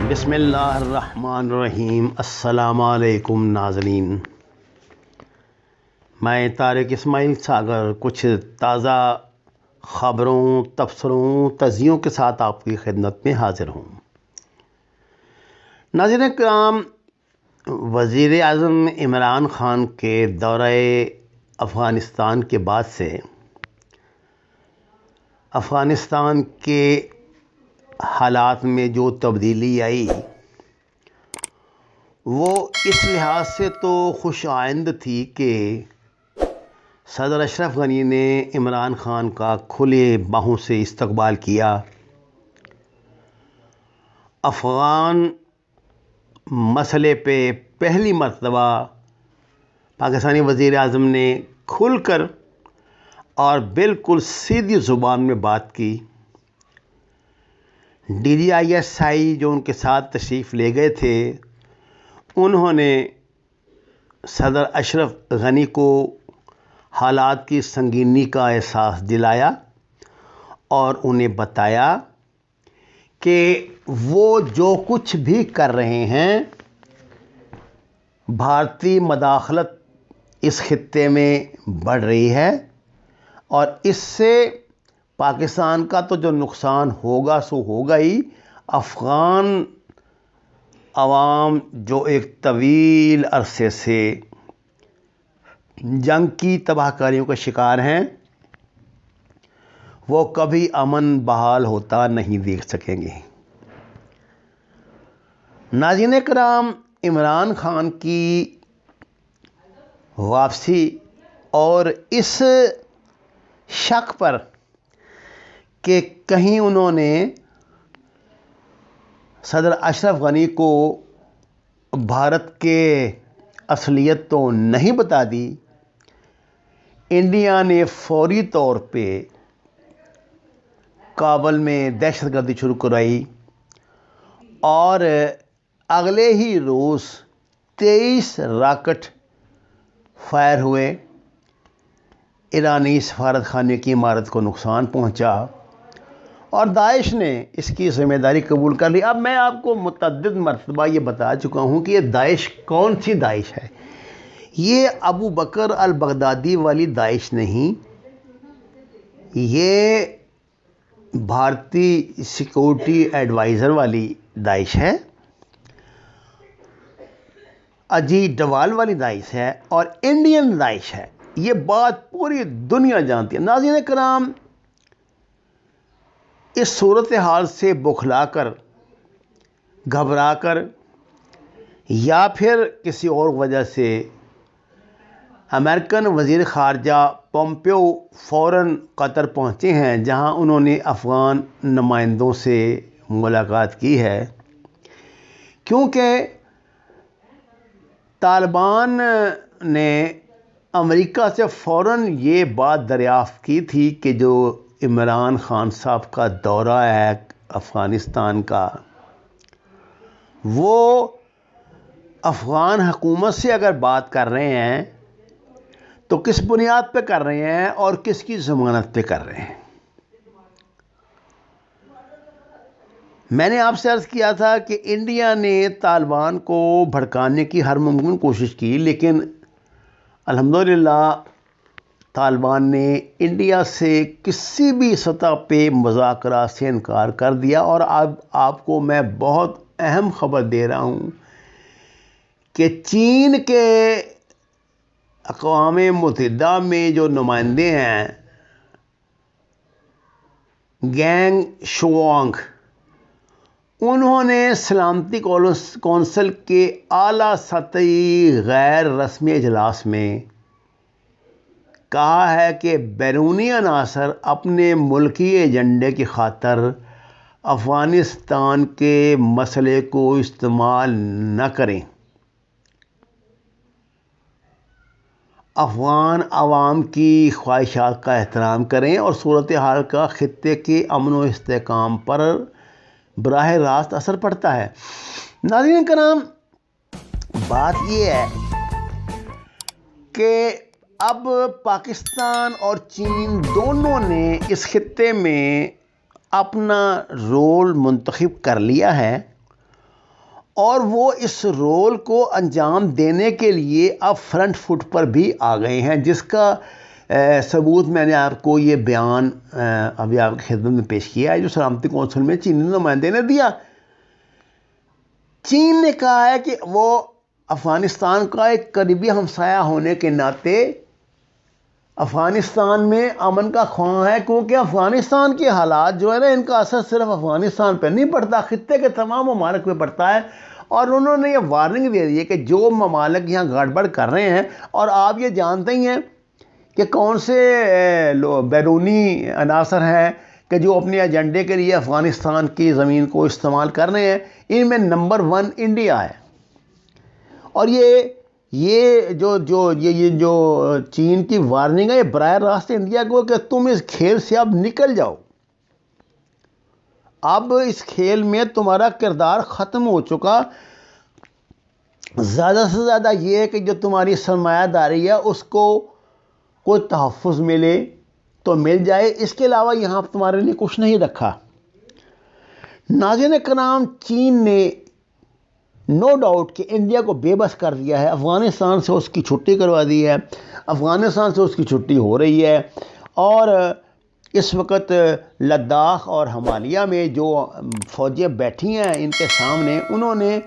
بسم اللہ الرحمن الرحیم۔ السلام علیکم ناظرین، میں طارق اسماعیل ساگر کچھ تازہ خبروں، تبصروں، تجزیوں کے ساتھ آپ کی خدمت میں حاضر ہوں۔ ناظرین کرام، وزیر اعظم عمران خان کے دورہ افغانستان کے بعد سے افغانستان کے حالات میں جو تبدیلی آئی وہ اس لحاظ سے تو خوش آئند تھی کہ صدر اشرف غنی نے عمران خان کا کھلے باہوں سے استقبال کیا۔ افغان مسئلے پہ پہلی مرتبہ پاکستانی وزیر اعظم نے کھل کر اور بالکل سیدھی زبان میں بات کی۔ DGISI جو ان کے ساتھ تشریف لے گئے تھے، انہوں نے صدر اشرف غنی کو حالات کی سنگینی کا احساس دلایا اور انہیں بتایا کہ وہ جو کچھ بھی کر رہے ہیں، بھارتی مداخلت اس خطے میں بڑھ رہی ہے اور اس سے پاکستان کا تو جو نقصان ہوگا سو ہوگا ہی، افغان عوام جو ایک طویل عرصے سے جنگ کی تباہ کاریوں کا شکار ہیں، وہ کبھی امن بحال ہوتا نہیں دیکھ سکیں گے۔ ناظرین کرام، عمران خان کی واپسی اور اس شک پر کہ کہیں انہوں نے صدر اشرف غنی کو بھارت کے اصلیت تو نہیں بتا دی، انڈیا نے فوری طور پہ کابل میں دہشت گردی شروع کرائی اور اگلے ہی روز 23 راکٹ فائر ہوئے، ایرانی سفارت خانے کی عمارت کو نقصان پہنچا اور داعش نے اس کی ذمہ داری قبول کر لی۔ اب میں آپ کو متعدد مرتبہ یہ بتا چکا ہوں کہ یہ داعش کون سی داعش ہے۔ یہ ابو بکر البغدادی والی داعش نہیں، یہ بھارتی سیکورٹی ایڈوائزر والی داعش ہے، اجیت ڈوال والی داعش ہے اور انڈین داعش ہے۔ یہ بات پوری دنیا جانتی ہے۔ ناظرین کرام، اس صورتحال سے بکھلا کر، گھبرا کر یا پھر کسی اور وجہ سے امریکن وزیر خارجہ پومپیو فوراً قطر پہنچے ہیں، جہاں انہوں نے افغان نمائندوں سے ملاقات کی ہے، کیونکہ طالبان نے امریکہ سے فوراً یہ بات دریافت کی تھی کہ جو عمران خان صاحب کا دورہ ہے افغانستان کا، وہ افغان حکومت سے اگر بات کر رہے ہیں تو کس بنیاد پہ کر رہے ہیں اور کس کی ضمانت پہ کر رہے ہیں۔ میں نے آپ سے عرض کیا تھا کہ انڈیا نے طالبان کو بھڑکانے کی ہر ممکن کوشش کی، لیکن الحمدللہ طالبان نے انڈیا سے کسی بھی سطح پہ مذاکرات سے انکار کر دیا۔ اور اب آپ کو میں بہت اہم خبر دے رہا ہوں کہ چین کے اقوام متحدہ میں جو نمائندے ہیں، گینگ شوانگ، انہوں نے سلامتی کونسل کے اعلیٰ سطحی غیر رسمی اجلاس میں کہا ہے کہ بیرونی عناصر اپنے ملکی ایجنڈے کی خاطر افغانستان کے مسئلے کو استعمال نہ کریں، افغان عوام کی خواہشات کا احترام کریں اور صورتحال کا خطے کے امن و استحکام پر براہ راست اثر پڑتا ہے۔ ناظرین کرام، بات یہ ہے کہ اب پاکستان اور چین دونوں نے اس خطے میں اپنا رول منتخب کر لیا ہے اور وہ اس رول کو انجام دینے کے لیے اب فرنٹ فٹ پر بھی آ گئے ہیں، جس کا ثبوت میں نے آپ کو یہ بیان ابھی آپ کی خدمت میں پیش کیا ہے جو سلامتی کونسل میں چینی نمائندے نے دیا۔ چین نے کہا ہے کہ وہ افغانستان کا ایک قریبی ہمسایہ ہونے کے ناطے افغانستان میں امن کا خواہاں ہے، کیونکہ افغانستان کے حالات جو ہے نا ان کا اثر صرف افغانستان پہ نہیں پڑتا، خطے کے تمام ممالک پہ پڑتا ہے۔ اور انہوں نے یہ وارننگ دے دی ہے کہ جو ممالک یہاں گڑبڑ کر رہے ہیں، اور آپ یہ جانتے ہی ہیں کہ کون سے بیرونی عناصر ہیں کہ جو اپنے ایجنڈے کے لیے افغانستان کی زمین کو استعمال کر رہے ہیں، ان میں نمبر 1 انڈیا ہے۔ اور یہ جو چین کی وارننگ ہے یہ براہ راست انڈیا کو کہ تم اس کھیل سے اب نکل جاؤ، اب اس کھیل میں تمہارا کردار ختم ہو چکا، زیادہ سے زیادہ یہ ہے کہ جو تمہاری سرمایہ داری ہے اس کو کوئی تحفظ ملے تو مل جائے، اس کے علاوہ یہاں تمہارے لیے کچھ نہیں رکھا۔ ناظرین کرام، چین نے نو ڈاؤٹ کہ انڈیا کو بے بس کر دیا ہے، افغانستان سے اس کی چھٹی کروا دی ہے، افغانستان سے اس کی چھٹی ہو رہی ہے، اور اس وقت لداخ اور ہمالیہ میں جو فوجیں بیٹھی ہیں ان کے سامنے انہوں نے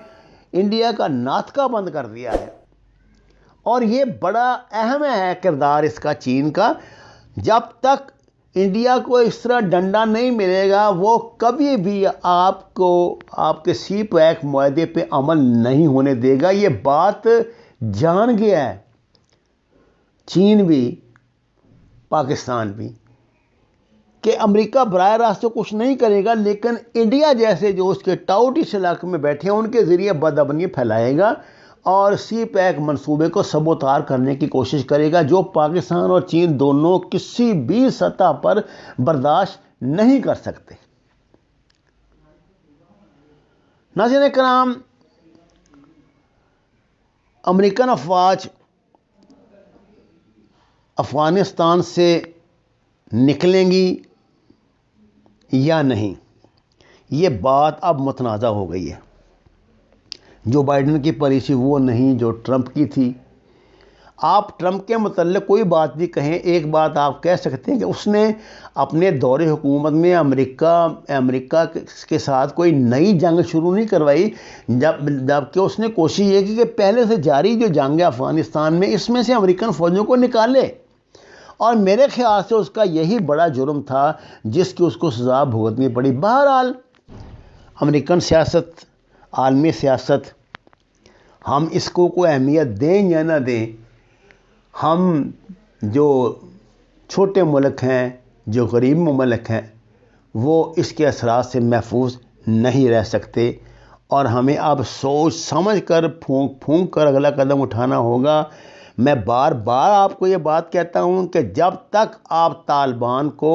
انڈیا کا ناطقہ بند کر دیا ہے۔ اور یہ بڑا اہم ہے کردار اس کا چین کا، جب تک انڈیا کو اس طرح ڈنڈا نہیں ملے گا وہ کبھی بھی آپ کو آپ کے سی پیک معاہدے پہ عمل نہیں ہونے دے گا۔ یہ بات جان گیا ہے چین بھی پاکستان بھی کہ امریکہ براہ راست تو کچھ نہیں کرے گا، لیکن انڈیا جیسے جو اس کے ٹاؤٹ اس علاقے میں بیٹھے ہیں ان کے ذریعے بدامنی پھیلائے گا اور سی پیک منصوبے کو سبوتار کرنے کی کوشش کرے گا، جو پاکستان اور چین دونوں کسی بھی سطح پر برداشت نہیں کر سکتے۔ ناظرین کرام، امریکن افواج افغانستان سے نکلیں گی یا نہیں، یہ بات اب متنازع ہو گئی ہے۔ جو بائیڈن کی پالیسی وہ نہیں جو ٹرمپ کی تھی۔ آپ ٹرمپ کے متعلق کوئی بات بھی کہیں، ایک بات آپ کہہ سکتے ہیں کہ اس نے اپنے دور حکومت میں امریکہ کے ساتھ کوئی نئی جنگ شروع نہیں کروائی، جبکہ اس نے کوشش یہ کی کہ پہلے سے جاری جو جنگ ہے افغانستان میں اس میں سے امریکن فوجوں کو نکالے، اور میرے خیال سے اس کا یہی بڑا جرم تھا جس کی اس کو سزا بھگتنی پڑی۔ بہرحال امریکن سیاست، عالمی سیاست، ہم اس کو کوئی اہمیت دیں یا نہ دیں، ہم جو چھوٹے ملک ہیں، جو غریب ممالک ہیں، وہ اس کے اثرات سے محفوظ نہیں رہ سکتے، اور ہمیں اب سوچ سمجھ کر پھونک کر اگلا قدم اٹھانا ہوگا۔ میں بار بار آپ کو یہ بات کہتا ہوں کہ جب تک آپ طالبان کو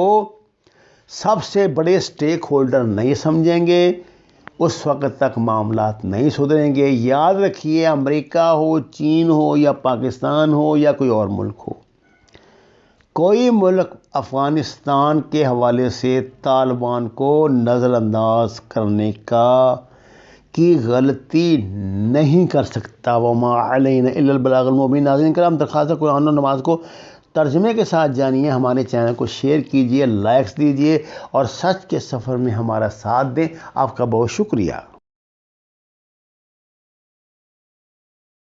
سب سے بڑے سٹیک ہولڈر نہیں سمجھیں گے اس وقت تک معاملات نہیں سدھریں گے۔ یاد رکھیے، امریکہ ہو، چین ہو یا پاکستان ہو یا کوئی اور ملک ہو، کوئی ملک افغانستان کے حوالے سے طالبان کو نظر انداز کرنے کی غلطی نہیں کر سکتا۔ وما علینا الا البلاغ المبین۔ ناظرین کرام، درخواست قرآن و نماز کو ترجمے کے ساتھ جانیے، ہمارے چینل کو شیئر کیجئے، لائکس دیجئے اور سچ کے سفر میں ہمارا ساتھ دیں۔ آپ کا بہت شکریہ۔